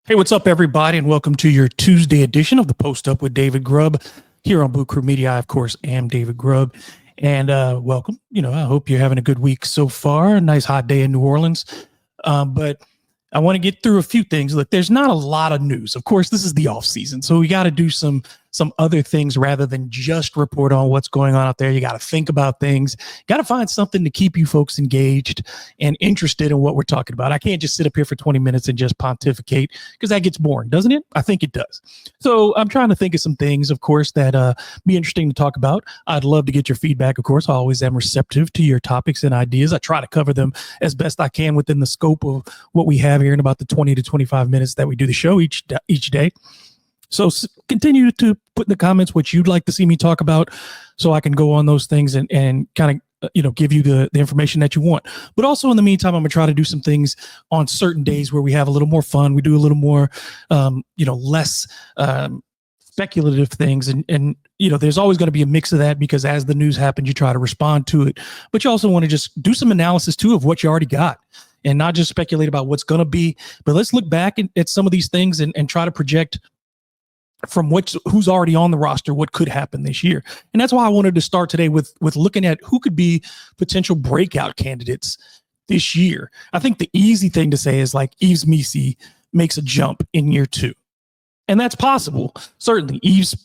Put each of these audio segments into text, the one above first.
Hey, what's up, everybody, and welcome to your Tuesday edition of the Post Up with David Grubb here on Blue Crew Media. I, of course, am David Grubb, and welcome. I hope you're having a good week so far. A nice hot day in New Orleans, but I want to get through a few things. Look, there's not a lot of news. Of course, this is the off season, so we got to do some other things rather than just report on what's going on out there. You got to think about things. Got to find something to keep you folks engaged and interested in what we're talking about. I can't just sit up here for 20 minutes and just pontificate because that gets boring, doesn't it? I think it does. So I'm trying to think of some things, of course, that be interesting to talk about. I'd love to get your feedback. Of course, I always am receptive to your topics and ideas. I try to cover them as best I can within the scope of what we have here in about the 20 to 25 minutes that we do the show each day. So continue to put in the comments what you'd like to see me talk about so I can go on those things and kind of, give you the information that you want. But also in the meantime, I'm going to try to do some things on certain days where we have a little more fun. We do a little more, less speculative things. And there's always going to be a mix of that because as the news happens, you try to respond to it. But you also want to just do some analysis, too, of what you already got. And not just speculate about what's going to be. But let's look back at some of these things and try to project from who's already on the roster, what could happen this year. And that's why I wanted to start today with looking at who could be potential breakout candidates this year. I think the easy thing to say is like Yves Missi makes a jump in year 2. And that's possible. Certainly, Yves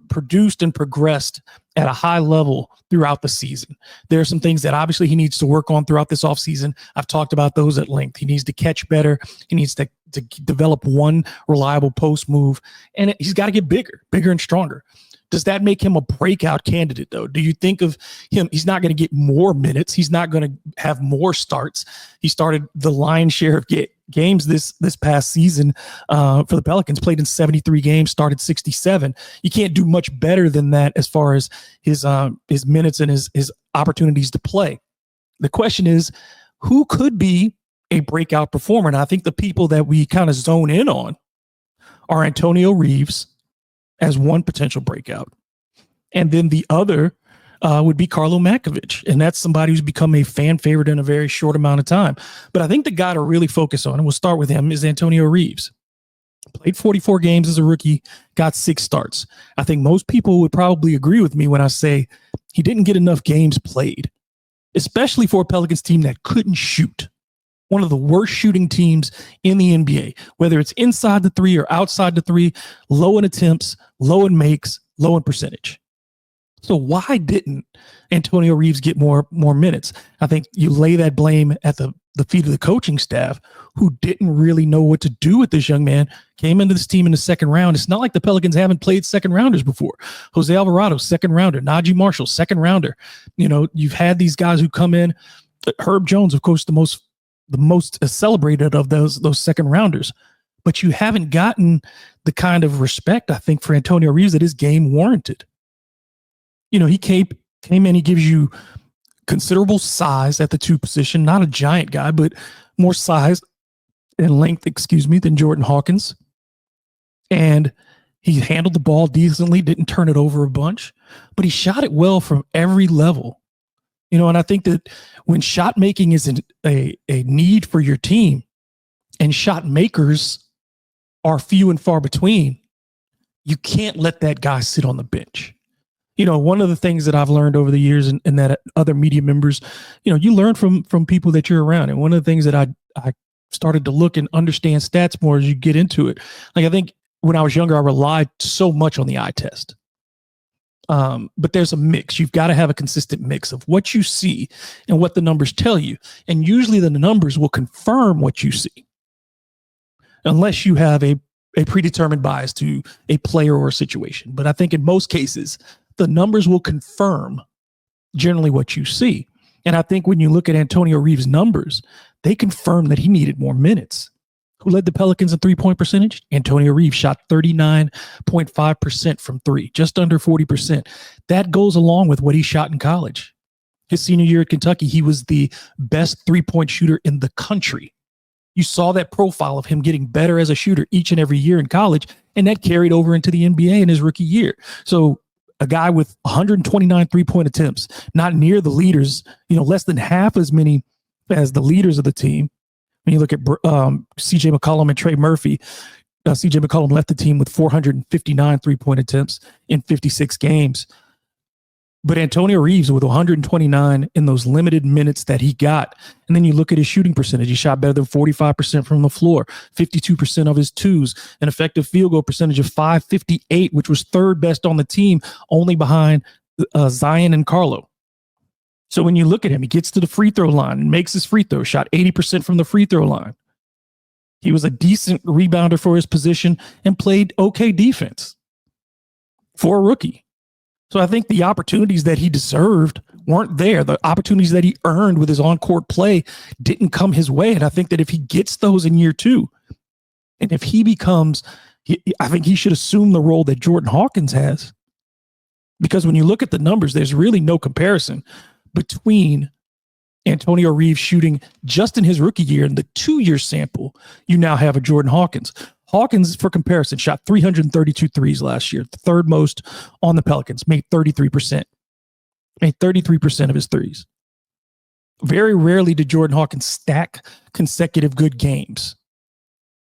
produced and progressed at a high level throughout the season. There are some things that obviously he needs to work on throughout this offseason. I've talked about those at length. He needs to catch better. He needs to develop one reliable post move. And he's got to get bigger and stronger. Does that make him a breakout candidate, though? Do you think of him? He's not going to get more minutes. He's not going to have more starts. He started the lion's share of games this past season for the Pelicans, played in 73 games, started 67. You can't do much better than that as far as his minutes and his opportunities to play. The question is, who could be a breakout performer? And I think the people that we kind of zone in on are Antonio Reeves as one potential breakout. And then the other would be Karlo Matkovic. And that's somebody who's become a fan favorite in a very short amount of time. But I think the guy to really focus on, and we'll start with him, is Antonio Reeves. Played 44 games as a rookie, got 6 starts. I think most people would probably agree with me when I say he didn't get enough games played, especially for a Pelicans team that couldn't shoot. One of the worst shooting teams in the NBA, whether it's inside the 3 or outside the 3, low in attempts, low in makes, low in percentage. So why didn't Antonio Reeves get more minutes? I think you lay that blame at the feet of the coaching staff, who didn't really know what to do with this young man. Came into this team in the second round. It's not like the Pelicans haven't played second rounders before. Jose Alvarado, second rounder. Najee Marshall, second rounder. You've had these guys who come in. Herb Jones, of course, the most celebrated of those second rounders. But you haven't gotten the kind of respect, I think, for Antonio Reeves that his game warranted. He came in, he gives you considerable size at the 2 position, not a giant guy, but more size and length, than Jordan Hawkins. And he handled the ball decently, didn't turn it over a bunch, but he shot it well from every level. And I think that when shot making is a need for your team and shot makers are few and far between, you can't let that guy sit on the bench. One of the things that I've learned over the years and that other media members, you learn from people that you're around. And one of the things that I started to look and understand stats more as you get into it. Like, I think when I was younger, I relied so much on the eye test. But there's a mix. You've got to have a consistent mix of what you see and what the numbers tell you. And usually the numbers will confirm what you see, unless you have a predetermined bias to a player or a situation. But I think in most cases, the numbers will confirm generally what you see. And I think when you look at Antonio Reeves' numbers, they confirm that he needed more minutes. Who led the Pelicans in three-point percentage? Antonio Reeves shot 39.5% from 3, just under 40%. That goes along with what he shot in college. His senior year at Kentucky, he was the best three-point shooter in the country. You saw that profile of him getting better as a shooter each and every year in college, and that carried over into the NBA in his rookie year. So a guy with 129 three-point attempts, not near the leaders, less than half as many as the leaders of the team. When you look at CJ McCollum and Trey Murphy, CJ McCollum left the team with 459 3-point attempts in 56 games. But Antonio Reeves with 129 in those limited minutes that he got. And then you look at his shooting percentage. He shot better than 45% from the floor, 52% of his twos, an effective field goal percentage of .558, which was third best on the team, only behind Zion and Karlo. So when you look at him, he gets to the free throw line and makes his free throw, shot 80% from the free throw line. He was a decent rebounder for his position and played okay defense for a rookie. So I think the opportunities that he deserved weren't there. The opportunities that he earned with his on-court play didn't come his way. And I think that if he gets those in year two, and if he becomes, I think he should assume the role that Jordan Hawkins has. Because when you look at the numbers, there's really no comparison between Antonio Reeves shooting just in his rookie year and the 2-year sample. You now have a Jordan Hawkins. Hawkins, for comparison, shot 332 threes last year, the third most on the Pelicans, made 33%. Made 33% of his threes. Very rarely did Jordan Hawkins stack consecutive good games.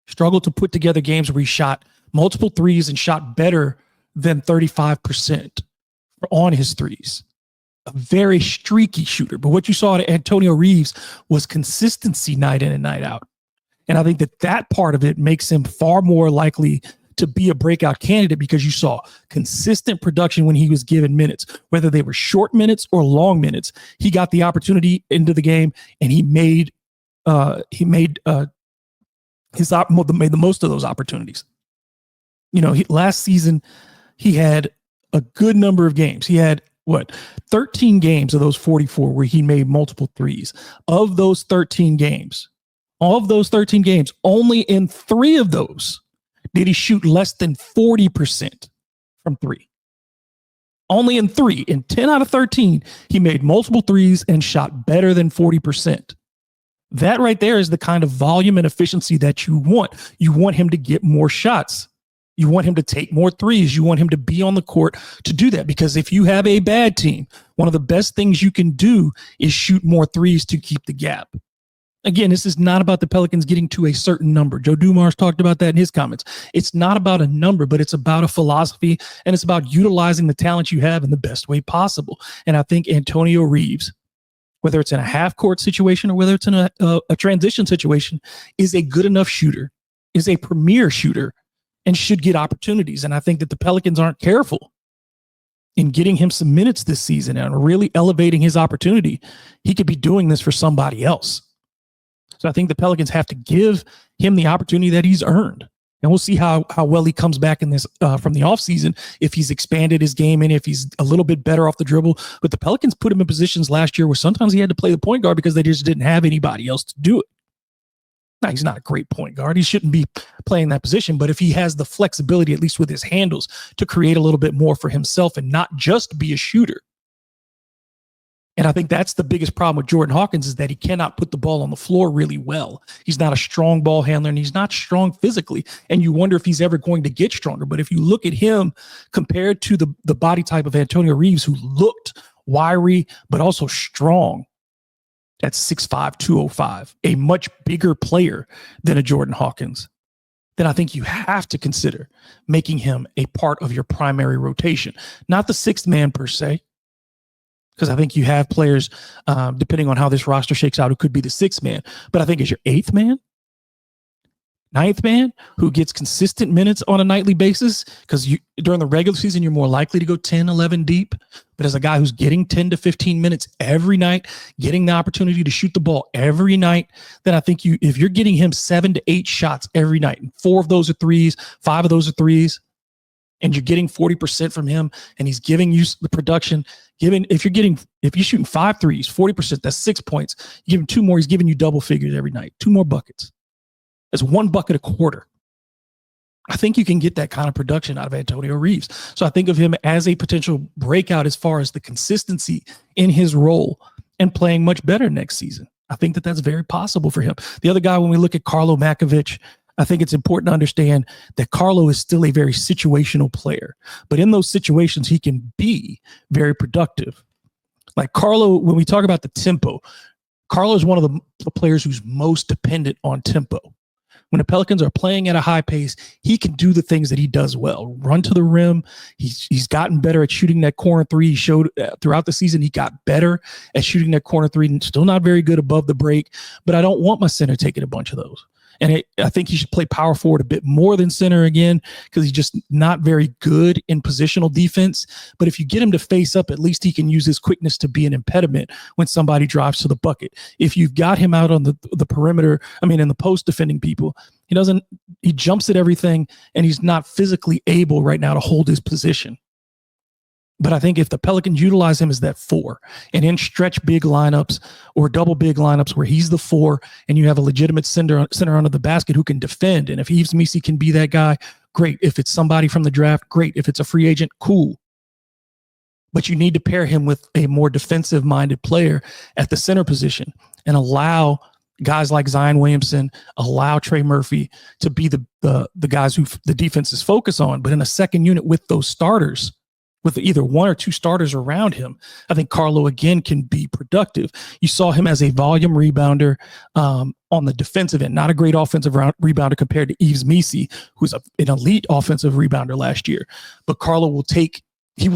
Struggled to put together games where he shot multiple threes and shot better than 35% on his threes. A very streaky shooter. But what you saw at Antonio Reeves was consistency night in and night out. And I think that part of it makes him far more likely to be a breakout candidate because you saw consistent production when he was given minutes, whether they were short minutes or long minutes. He got the opportunity into the game and he made the most of those opportunities. You know, last season he had a good number of games. He had 13 games of those 44 where he made multiple threes. Of those 13 games, only in 3 of those did he shoot less than 40% from 3. Only in 3. In 10 out of 13, he made multiple threes and shot better than 40%. That right there is the kind of volume and efficiency that you want. You want him to get more shots. You want him to take more threes. You want him to be on the court to do that. Because if you have a bad team, one of the best things you can do is shoot more threes to keep the gap. Again, this is not about the Pelicans getting to a certain number. Joe Dumars talked about that in his comments. It's not about a number, but it's about a philosophy, and it's about utilizing the talent you have in the best way possible. And I think Antonio Reeves, whether it's in a half-court situation or whether it's in a transition situation, is a good enough shooter, is a premier shooter, and should get opportunities. And I think that the Pelicans aren't careful in getting him some minutes this season and really elevating his opportunity. He could be doing this for somebody else. So I think the Pelicans have to give him the opportunity that he's earned. And we'll see how well he comes back in this from the offseason, if he's expanded his game and if he's a little bit better off the dribble. But the Pelicans put him in positions last year where sometimes he had to play the point guard because they just didn't have anybody else to do it. Now, he's not a great point guard. He shouldn't be playing that position. But if he has the flexibility, at least with his handles, to create a little bit more for himself and not just be a shooter. And I think that's the biggest problem with Jordan Hawkins, is that he cannot put the ball on the floor really well. He's not a strong ball handler and he's not strong physically. And you wonder if he's ever going to get stronger. But if you look at him compared to the body type of Antonio Reeves, who looked wiry but also strong at 6'5", 205, a much bigger player than a Jordan Hawkins, then I think you have to consider making him a part of your primary rotation. Not the sixth man per se, because I think you have players, depending on how this roster shakes out, who could be the sixth man. But I think as your eighth man, ninth man, who gets consistent minutes on a nightly basis, because during the regular season, you're more likely to go 10, 11 deep. But as a guy who's getting 10 to 15 minutes every night, getting the opportunity to shoot the ball every night, then I think if you're getting him 7 to 8 shots every night, and 4 of those are threes, 5 of those are threes, and you're getting 40% from him, and he's giving you the production. If you're shooting 5 threes, 40%, that's 6 points. You give him 2 more, he's giving you double figures every night. 2 more buckets. That's 1 bucket a quarter. I think you can get that kind of production out of Antonio Reeves. So I think of him as a potential breakout as far as the consistency in his role and playing much better next season. I think that that's very possible for him. The other guy, when we look at Karlo Matkovic, I think it's important to understand that Karlo is still a very situational player. But in those situations, he can be very productive. Like Karlo, when we talk about the tempo, Karlo is one of the players who's most dependent on tempo. When the Pelicans are playing at a high pace, he can do the things that he does well. Run to the rim. He's gotten better at shooting that corner three. He showed throughout the season he got better at shooting that corner three. Still not very good above the break, but I don't want my center taking a bunch of those. And I think he should play power forward a bit more than center again, because he's just not very good in positional defense. But if you get him to face up, at least he can use his quickness to be an impediment when somebody drives to the bucket. If you've got him out on the perimeter, in the post defending people, he jumps at everything, and he's not physically able right now to hold his position. But I think if the Pelicans utilize him as that 4 and in stretch big lineups or double big lineups where he's the 4 and you have a legitimate center under the basket who can defend, and if Yves Missi can be that guy, great. If it's somebody from the draft, great. If it's a free agent, cool. But you need to pair him with a more defensive-minded player at the center position and allow guys like Zion Williamson, allow Trey Murphy to be the guys who the defense is focused on. But in a second unit with those starters, with either 1 or 2 starters around him, I think Karlo again can be productive. You saw him as a volume rebounder on the defensive end, not a great offensive rebounder compared to Yves Missi, who's an elite offensive rebounder last year. But Karlo will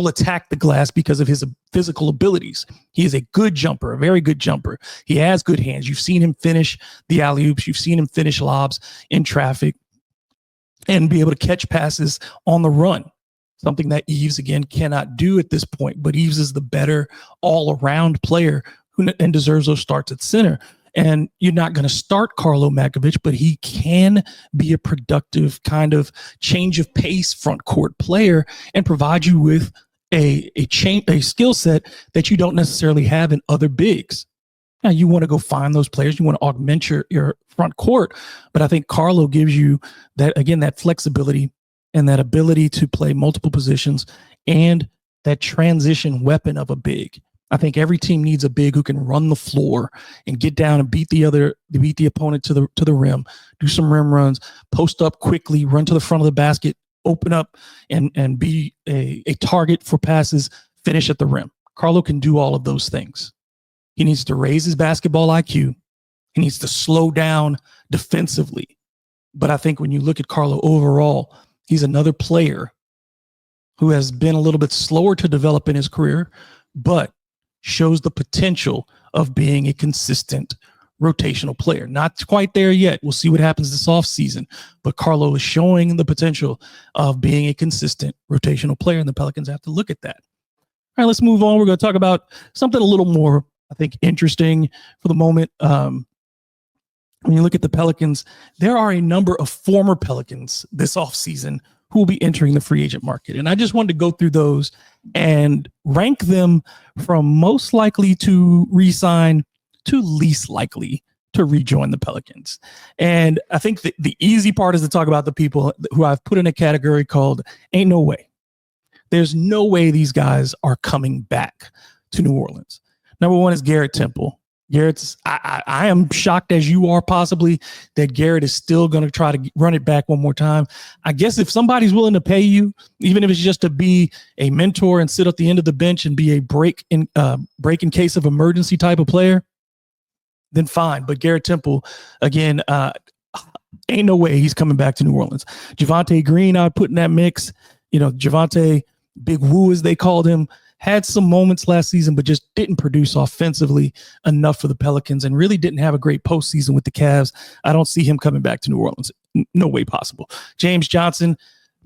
attack the glass because of his physical abilities. He is a good jumper, a very good jumper. He has good hands. You've seen him finish the alley-oops. You've seen him finish lobs in traffic and be able to catch passes on the run. Something that Yves, again, cannot do at this point. But Yves is the better all-around player and deserves those starts at center. And you're not going to start Karlo Matkovic, but he can be a productive kind of change of pace front court player and provide you with a skill set that you don't necessarily have in other bigs. Now, you want to go find those players. You want to augment your front court. But I think Karlo gives you that flexibility and that ability to play multiple positions and that transition weapon of a big. I think every team needs a big who can run the floor and get down and beat the opponent to the rim, do some rim runs, post up quickly, run to the front of the basket, open up and be a target for passes, finish at the rim. Karlo can do all of those things. He needs to raise his basketball IQ. He needs to slow down defensively. But I think when you look at Karlo overall, he's another player who has been a little bit slower to develop in his career, but shows the potential of being a consistent rotational player. Not quite there yet. We'll see what happens this offseason. But Karlo is showing the potential of being a consistent rotational player, and the Pelicans have to look at that. All right, let's move on. We're going to talk about something a little more, I think, interesting for the moment. When you look at the Pelicans, there are a number of former Pelicans this offseason who will be entering the free agent market. And I just wanted to go through those and rank them from most likely to re-sign to least likely to rejoin the Pelicans. And I think the easy part is to talk about the people who I've put in a category called ain't no way. There's no way these guys are coming back to New Orleans. Number one is Garrett Temple. I am shocked as you are possibly that Garrett is still going to try to run it back one more time. I guess if somebody's willing to pay you, even if it's just to be a mentor and sit at the end of the bench and be a break in case of emergency type of player, then fine. But Garrett Temple, again, ain't no way he's coming back to New Orleans. Javonte Green, I put in that mix. Javonte, Big Woo as they called him, had some moments last season, but just didn't produce offensively enough for the Pelicans and really didn't have a great postseason with the Cavs. I don't see him coming back to New Orleans. No way possible. James Johnson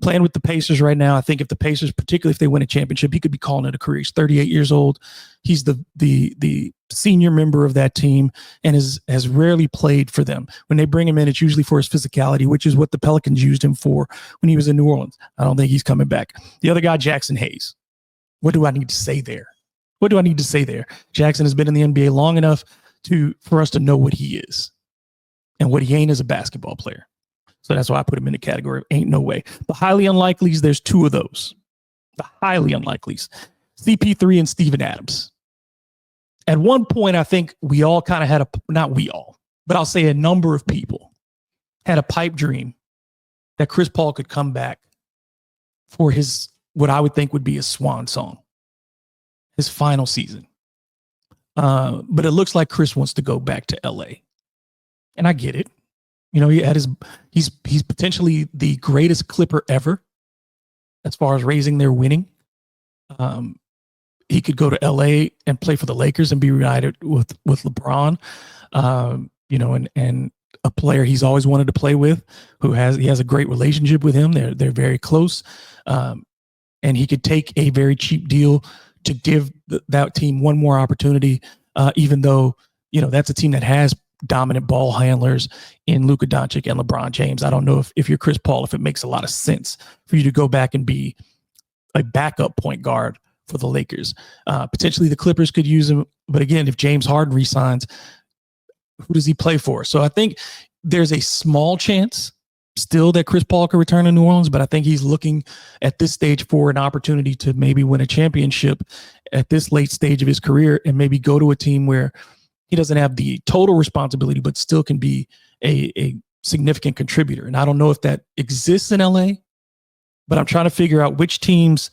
playing with the Pacers right now. I think if the Pacers, particularly if they win a championship, he could be calling it a career. He's 38 years old. He's the senior member of that team and has rarely played for them. When they bring him in, it's usually for his physicality, which is what the Pelicans used him for when he was in New Orleans. I don't think he's coming back. The other guy, Jackson Hayes. What do I need to say there? Jackson has been in the NBA long enough for us to know what he is and what he ain't as a basketball player. So that's why I put him in the category of ain't no way. The highly unlikelies, there's two of those. The highly unlikelies, CP3 and Steven Adams. At one point, I think we all kind of had not we all, but I'll say a number of people had a pipe dream that Chris Paul could come back for what I would think would be his swan song, his final season. But it looks like Chris wants to go back to LA. And I get it. You know, he's potentially the greatest Clipper ever as far as raising their winning. He could go to LA and play for the Lakers and be reunited with LeBron. You know, and a player he's always wanted to play with, he has a great relationship with him. They're very close, and he could take a very cheap deal to give that team one more opportunity. Even though, you know, that's a team that has dominant ball handlers in Luka Doncic and LeBron James. I don't know if you're Chris Paul, if it makes a lot of sense for you to go back and be a backup point guard for the Lakers. Potentially the Clippers could use him, but again, if James Harden resigns, who does he play for? So I think there's a small chance still that Chris Paul could return to New Orleans, but I think he's looking at this stage for an opportunity to maybe win a championship at this late stage of his career and maybe go to a team where he doesn't have the total responsibility, but still can be a significant contributor. And I don't know if that exists in LA, but I'm trying to figure out which teams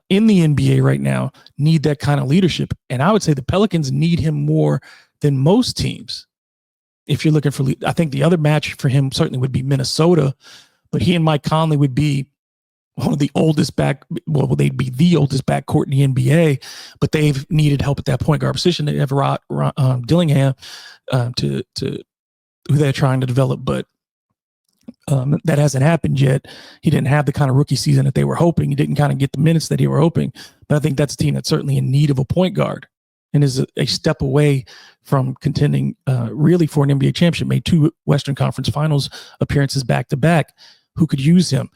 in the NBA right now need that kind of leadership. And I would say the Pelicans need him more than most teams. If you're looking for, I think the other match for him certainly would be Minnesota, but he and Mike Conley would be one of the oldest they'd be the oldest backcourt in the NBA, but they've needed help at that point guard position. They have Dillingham to who they're trying to develop, but that hasn't happened yet. He didn't have the kind of rookie season that they were hoping. He didn't kind of get the minutes that they were hoping, but I think that's a team that's certainly in need of a point guard and is a step away from contending really for an NBA championship. Made 2 Western Conference Finals appearances back to back. Who could use him?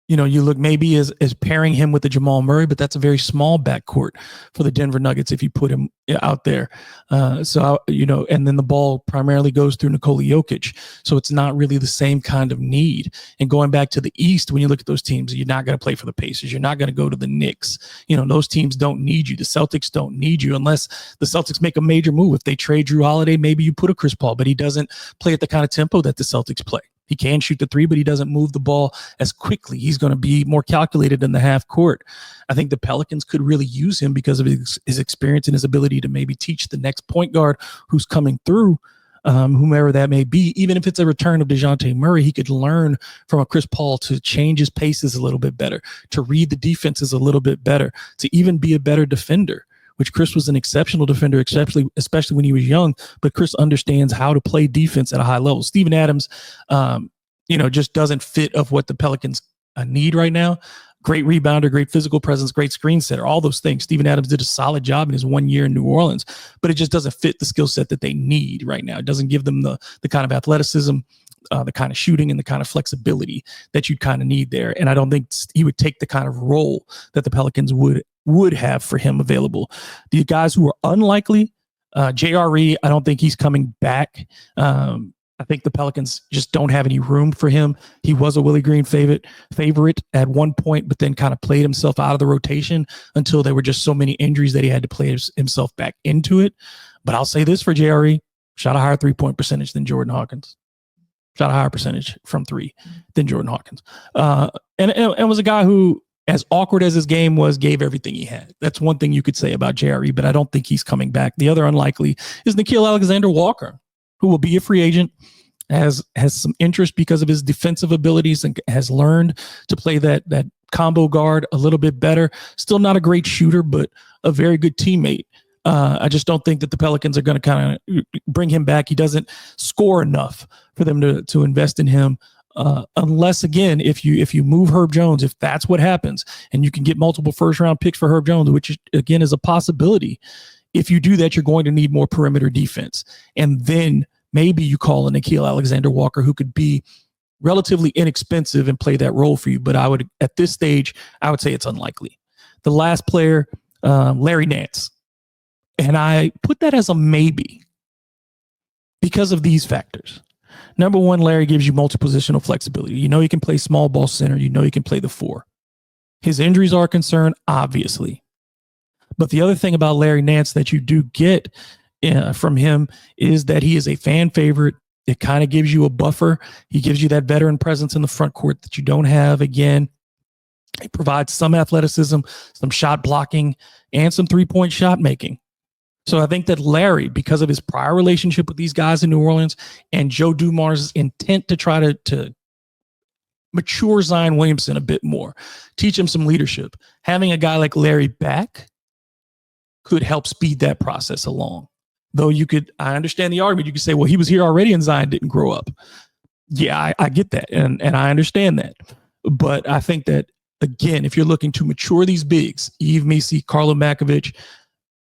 You know, you look maybe as pairing him with the Jamal Murray, but that's a very small backcourt for the Denver Nuggets if you put him out there. You know, and then the ball primarily goes through Nikola Jokic. So it's not really the same kind of need. And going back to the East, when you look at those teams, you're not going to play for the Pacers. You're not going to go to the Knicks. You know, those teams don't need you. The Celtics don't need you unless the Celtics make a major move. If they trade Drew Holiday, maybe you put a Chris Paul, but he doesn't play at the kind of tempo that the Celtics play. He can shoot the 3, but he doesn't move the ball as quickly. He's going to be more calculated in the half court. I think the Pelicans could really use him because of his experience and his ability to maybe teach the next point guard who's coming through, whomever that may be. Even if it's a return of DeJounte Murray, he could learn from a Chris Paul to change his paces a little bit better, to read the defenses a little bit better, to even be a better defender, which Chris was an exceptional defender, especially when he was young, but Chris understands how to play defense at a high level. Steven Adams, you know, just doesn't fit of what the Pelicans need right now. Great rebounder, great physical presence, great screen setter, all those things. Steven Adams did a solid job in his 1 year in New Orleans, but it just doesn't fit the skill set that they need right now. It doesn't give them the kind of athleticism, the kind of shooting, and the kind of flexibility that you kind of need there. And I don't think he would take the kind of role that the Pelicans would have for him available. The guys who are unlikely, JRE, I don't think he's coming back. I think the Pelicans just don't have any room for him. He was a Willie Green favorite at one point, but then kind of played himself out of the rotation until there were just so many injuries that he had to play himself back into it. But I'll say this for JRE, shot a higher 3-point percentage than Jordan Hawkins. Shot a higher percentage from 3 than Jordan Hawkins. And was a guy who, as awkward as his game was, gave everything he had. That's one thing you could say about JRE, but I don't think he's coming back. The other unlikely is Nickeil Alexander-Walker, who will be a free agent, has some interest because of his defensive abilities and has learned to play that combo guard a little bit better. Still not a great shooter, but a very good teammate. I just don't think that the Pelicans are going to kind of bring him back. He doesn't score enough for them to invest in him. Unless, again, if you move Herb Jones, if that's what happens, and you can get multiple first-round picks for Herb Jones, which, again, is a possibility. If you do that, you're going to need more perimeter defense. And then maybe you call in Nickeil Alexander-Walker, who could be relatively inexpensive and play that role for you. But at this stage, I would say it's unlikely. The last player, Larry Nance. And I put that as a maybe because of these factors. Number one, Larry gives you multi-positional flexibility. You know he can play small ball center. You know he can play the 4. His injuries are a concern, obviously. But the other thing about Larry Nance that you do get from him is that he is a fan favorite. It kind of gives you a buffer. He gives you that veteran presence in the front court that you don't have. Again, he provides some athleticism, some shot blocking, and some 3-point shot making. So I think that Larry, because of his prior relationship with these guys in New Orleans and Joe Dumars' intent to try to mature Zion Williamson a bit more, teach him some leadership, having a guy like Larry back could help speed that process along. Though I understand the argument. You could say, well, he was here already and Zion didn't grow up. Yeah, I get that. And I understand that. But I think that, again, if you're looking to mature these bigs, Yves Macy, Karlo Matkovic,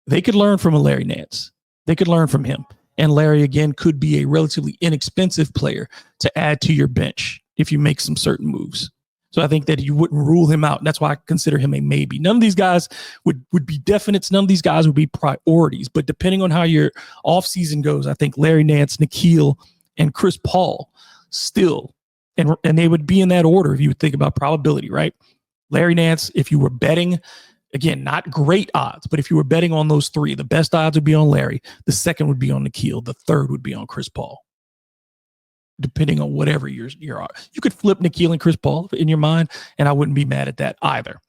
they could learn from a Larry Nance. They could learn from him. And Larry, again, could be a relatively inexpensive player to add to your bench if you make some certain moves. So I think that you wouldn't rule him out. That's why I consider him a maybe. None of these guys would be definites. None of these guys would be priorities. But depending on how your offseason goes, I think Larry Nance, Nickeil, and Chris Paul still, and they would be in that order if you would think about probability, right? Larry Nance, if you were betting, again, not great odds, but if you were betting on those three, the best odds would be on Larry. The second would be on Nickeil. The third would be on Chris Paul. Depending on whatever you could flip Nickeil and Chris Paul in your mind, and I wouldn't be mad at that either.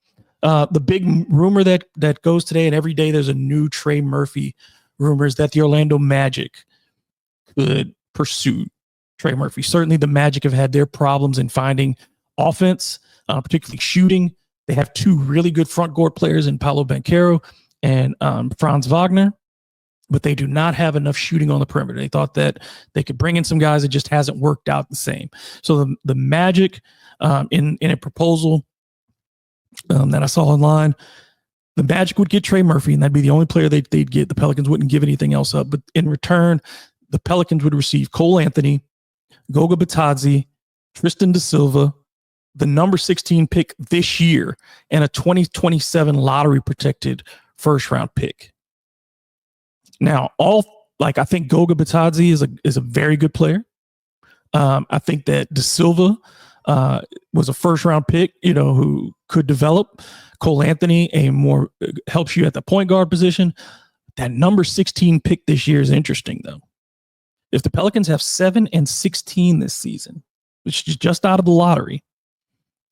The big rumor that goes today, and every day there's a new Trey Murphy rumor, is that the Orlando Magic could pursue Trey Murphy. Certainly the Magic have had their problems in finding offense, particularly shooting. They have two really good front court players in Paolo Banchero and Franz Wagner, but they do not have enough shooting on the perimeter. They thought that they could bring in some guys. It just hasn't worked out the same. So the Magic, in a proposal that I saw online, the Magic would get Trey Murphy, and that'd be the only player they'd get. The Pelicans wouldn't give anything else up. But in return, the Pelicans would receive Cole Anthony, Goga Bitadze, Tristan da Silva, the number 16 pick this year, and a 2027 lottery protected first round pick. Now, I think Goga Bitadze is a very good player. I think that Da Silva was a first round pick, who could develop. Cole Anthony helps you at the point guard position. That number 16 pick this year is interesting, though. If the Pelicans have 7 and 16 this season, which is just out of the lottery,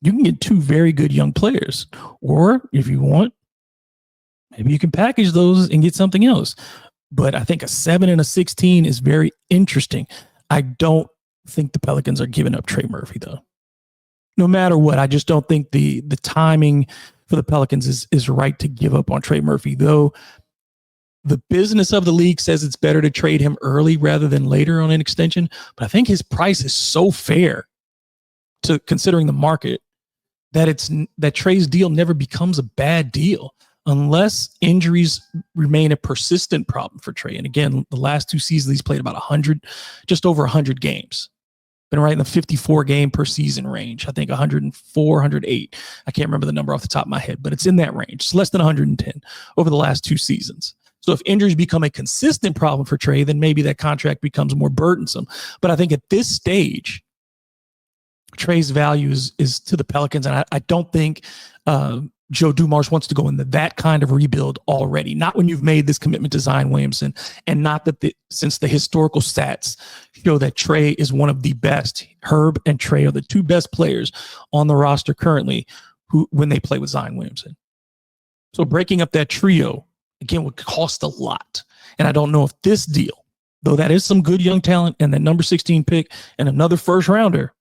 you can get two very good young players. Or if you want, maybe you can package those and get something else. But I think a 7 and a 16 is very interesting. I don't think the Pelicans are giving up Trey Murphy, though. No matter what, I just don't think the timing for the Pelicans is right to give up on Trey Murphy, though the business of the league says it's better to trade him early rather than later on an extension. But I think his price is so fair to considering the market that Trey's deal never becomes a bad deal unless injuries remain a persistent problem for Trey. And again, the last two seasons, he's played about just over 100 games. Been right in the 54 game per season range. I think 104, 108. I can't remember the number off the top of my head, but it's in that range. It's less than 110 over the last two seasons. So if injuries become a consistent problem for Trey, then maybe that contract becomes more burdensome. But I think at this stage, Trey's value is to the Pelicans. And I don't think Joe Dumars wants to go into that kind of rebuild already. Not when you've made this commitment to Zion Williamson, and not that since the historical stats show that Trey is one of the best. Herb and Trey are the two best players on the roster currently when they play with Zion Williamson. So breaking up that trio, again, would cost a lot. And I don't know if this deal, though that is some good young talent and that number 16 pick and another first rounder,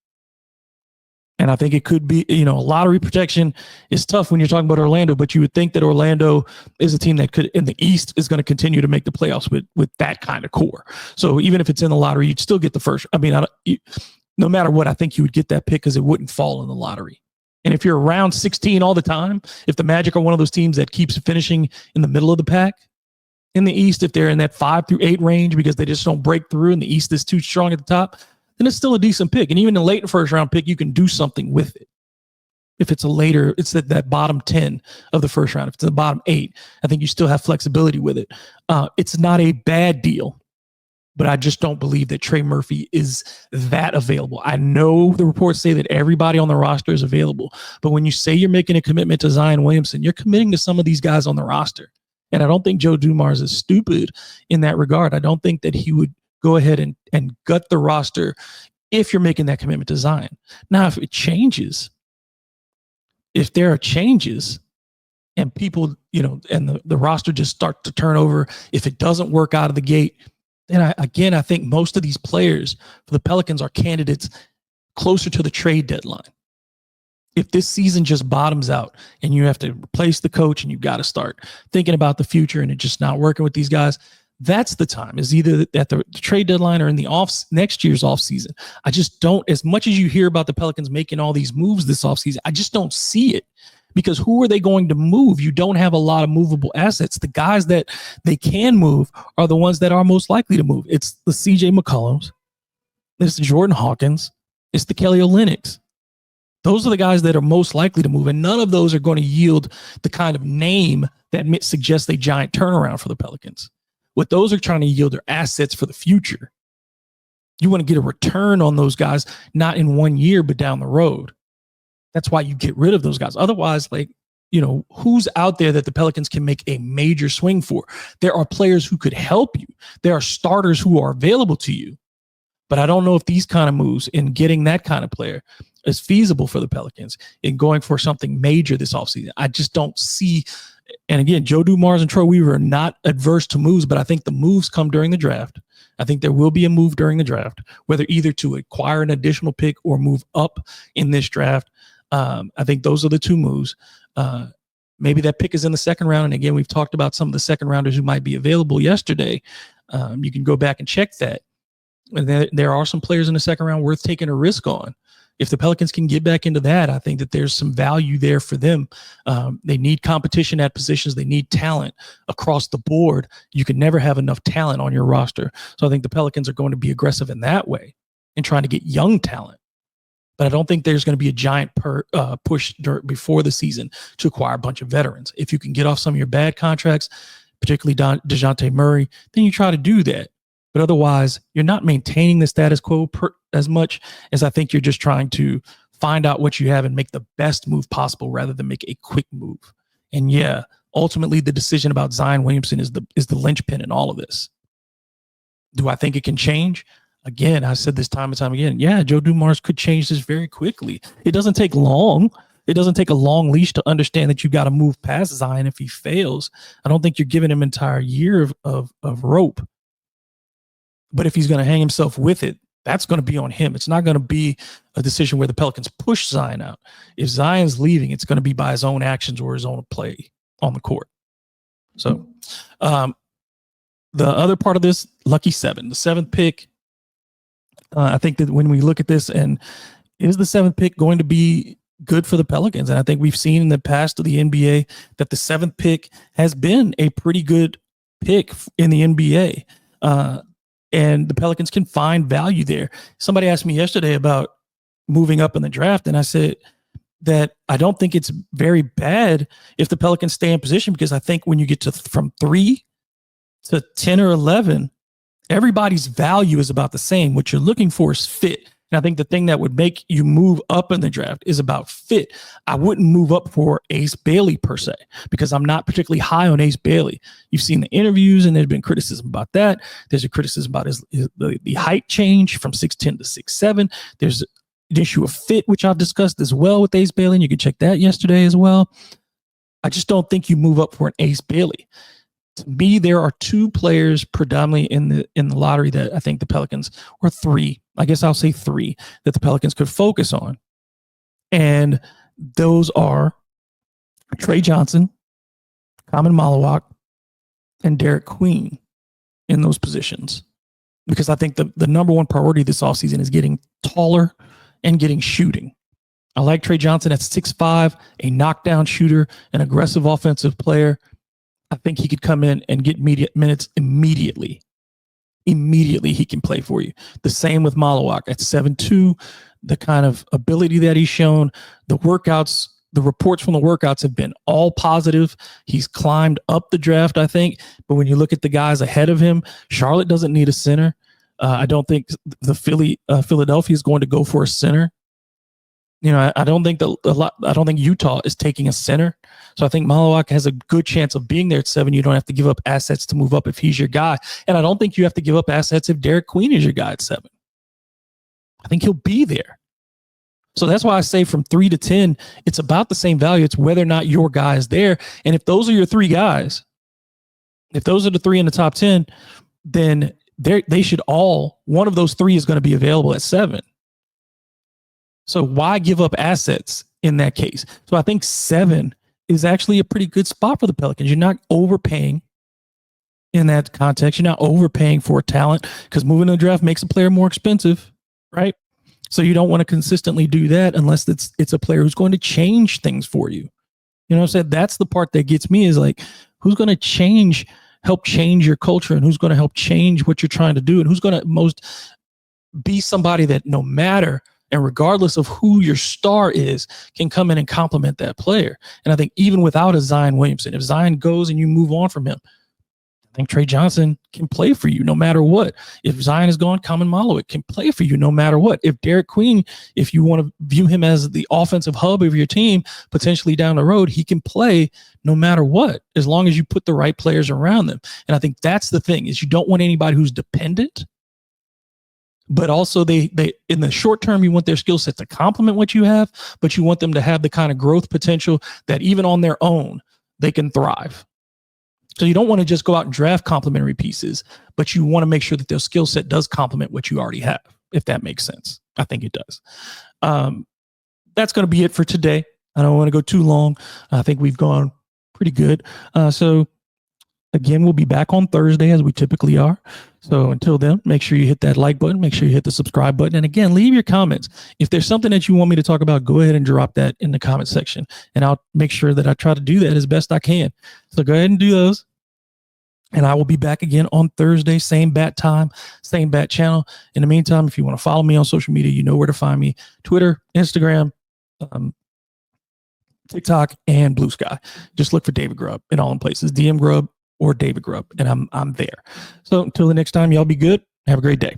and I think it could be, a lottery protection is tough when you're talking about Orlando, but you would think that Orlando is a team that could, in the East, is going to continue to make the playoffs with that kind of core. So even if it's in the lottery, you'd still get the first. I mean, no matter what, I think you would get that pick because it wouldn't fall in the lottery. And if you're around 16 all the time, if the Magic are one of those teams that keeps finishing in the middle of the pack in the East, if they're in that 5 through 8 range because they just don't break through and the East is too strong at the top, then it's still a decent pick. And even a late first round pick, you can do something with it. If it's it's that bottom 10 of the first round. If it's the bottom 8, I think you still have flexibility with it. It's not a bad deal, but I just don't believe that Trey Murphy is that available. I know the reports say that everybody on the roster is available, but when you say you're making a commitment to Zion Williamson, you're committing to some of these guys on the roster. And I don't think Joe Dumars is stupid in that regard. I don't think that he would go ahead and gut the roster if you're making that commitment to Zion. Now, if there are changes, and people, and the roster just start to turn over. If it doesn't work out of the gate, then I think most of these players for the Pelicans are candidates closer to the trade deadline. If this season just bottoms out and you have to replace the coach and you've got to start thinking about the future and it's just not working with these guys, that's the time, is either at the trade deadline or in the next year's offseason. I just don't, as much as you hear about the Pelicans making all these moves this offseason, I just don't see it, because who are they going to move? You don't have a lot of movable assets. The guys that they can move are the ones that are most likely to move. It's the CJ McCollums, it's the Jordan Hawkins, it's the Kelly Olynyk's. Those are the guys that are most likely to move, and none of those are going to yield the kind of name that suggests a giant turnaround for the Pelicans. What those are trying to yield are assets for the future. You want to get a return on those guys, not in 1 year, but down the road. That's why you get rid of those guys. Otherwise, who's out there that the Pelicans can make a major swing for? There are players who could help you. There are starters who are available to you. But I don't know if these kind of moves in getting that kind of player is feasible for the Pelicans in going for something major this offseason. I just don't see. And again, Joe Dumars and Troy Weaver are not adverse to moves, but I think the moves come during the draft. I think there will be a move during the draft, whether either to acquire an additional pick or move up in this draft. I think those are the two moves. Maybe that pick is in the second round. And again, we've talked about some of the second rounders who might be available yesterday. You can go back and check that. And there are some players in the second round worth taking a risk on. If the Pelicans can get back into that, I think that there's some value there for them. They need competition at positions. They need talent across the board. You can never have enough talent on your roster. So I think the Pelicans are going to be aggressive in that way and trying to get young talent. But I don't think there's going to be a giant push before the season to acquire a bunch of veterans. If you can get off some of your bad contracts, particularly DeJounte Murray, then you try to do that. But otherwise, you're not maintaining the status quo as much as I think you're just trying to find out what you have and make the best move possible rather than make a quick move. And yeah, ultimately the decision about Zion Williamson is the linchpin in all of this. Do I think it can change? Again, I said this time and time again. Yeah, Joe Dumars could change this very quickly. It doesn't take long. It doesn't take a long leash to understand that you got to move past Zion if he fails. I don't think you're giving him an entire year of rope. But if he's going to hang himself with it, that's going to be on him. It's not going to be a decision where the Pelicans push Zion out. If Zion's leaving, it's going to be by his own actions or his own play on the court. So the other part of this, lucky seven, the seventh pick, I think that when we look at this, and is the seventh pick going to be good for the Pelicans? And I think we've seen in the past of the NBA that the seventh pick has been a pretty good pick in the NBA. And the Pelicans can find value there. Somebody asked me yesterday about moving up in the draft, and I said that I don't think it's very bad if the Pelicans stay in position, because I think when you get to from 3 to 10 or 11, everybody's value is about the same. What you're looking for is fit. And I think the thing that would make you move up in the draft is about fit. I wouldn't move up for Ace Bailey per se, because I'm not particularly high on Ace Bailey. You've seen the interviews and there's been criticism about that. There's a criticism about the height change from 6'10" to 6'7". There's an issue of fit, which I've discussed as well with Ace Bailey, and you can check that yesterday as well. I just don't think you move up for an Ace Bailey. To me, there are two players predominantly in the lottery that I think the Pelicans, or three, I guess I'll say three, that the Pelicans could focus on. And those are Trey Johnson, Kaman Malawak, and Derek Queen in those positions. Because I think the number one priority this offseason is getting taller and getting shooting. I like Trey Johnson at 6'5", a knockdown shooter, an aggressive offensive player. I think he could come in and get minutes immediately. Immediately he can play for you. The same with Malawak at 7'2", the kind of ability that he's shown, the workouts, the reports from the workouts have been all positive. He's climbed up the draft, I think. But when you look at the guys ahead of him, Charlotte doesn't need a center. I don't think the Philadelphia is going to go for a center. You know, I don't think I don't think Utah is taking a center. So I think Malawak has a good chance of being there at 7. You don't have to give up assets to move up if he's your guy. And I don't think you have to give up assets if Derek Queen is your guy at 7. I think he'll be there. So that's why I say from 3 to 10, it's about the same value. It's whether or not your guy is there. And if those are your 3 guys, if those are the 3 in the top 10, then they should all, one of those 3 is going to be available at 7. So why give up assets in that case? So I think 7 is actually a pretty good spot for the Pelicans. You're not overpaying in that context. You're not overpaying for talent because moving to the draft makes a player more expensive, right? So you don't want to consistently do that unless it's a player who's going to change things for you. You know what I'm saying? That's the part that gets me is like, who's going to help change your culture, and who's going to help change what you're trying to do, and who's going to most be somebody that no matter and regardless of who your star is, can come in and complement that player. And I think even without a Zion Williamson, if Zion goes and you move on from him, I think Trey Johnson can play for you no matter what. If Zion is gone, Common Malovic can play for you no matter what. If Derek Queen, if you want to view him as the offensive hub of your team, potentially down the road, he can play no matter what, as long as you put the right players around them. And I think that's the thing, is you don't want anybody who's dependent, but also they in the short term, you want their skill set to complement what you have, but you want them to have the kind of growth potential that even on their own, they can thrive. So you don't want to just go out and draft complementary pieces, but you want to make sure that their skill set does complement what you already have, if that makes sense. I think it does. That's going to be it for today. I don't want to go too long. I think we've gone pretty good. So again, we'll be back on Thursday as we typically are. So until then, make sure you hit that like button. Make sure you hit the subscribe button. And again, leave your comments. If there's something that you want me to talk about, go ahead and drop that in the comment section. And I'll make sure that I try to do that as best I can. So go ahead and do those. And I will be back again on Thursday, same bat time, same bat channel. In the meantime, if you want to follow me on social media, you know where to find me. Twitter, Instagram, TikTok, and Blue Sky. Just look for David Grubb in all in places. DM Grubb or David Grubb, and I'm there. So until the next time, y'all be good. Have a great day.